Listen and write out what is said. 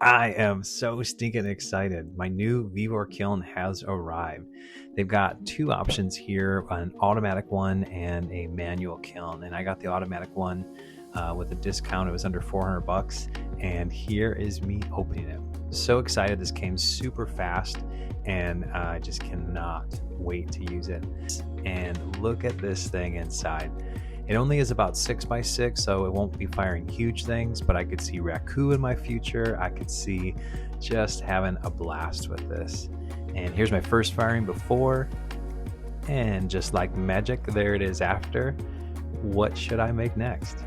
I am so stinking excited. My new Vevor kiln has arrived. They've got two options here, an automatic one and a manual kiln. And I got the automatic one with a discount. It was under 400 bucks. And here is me opening it. So excited. This came super fast and I just cannot wait to use it. And look at this thing inside. It only is about 6x6, so it won't be firing huge things, but I could see Raku in my future. I could see just having a blast with this. And here's my first firing before, and just like magic, there it is after. What should I make next?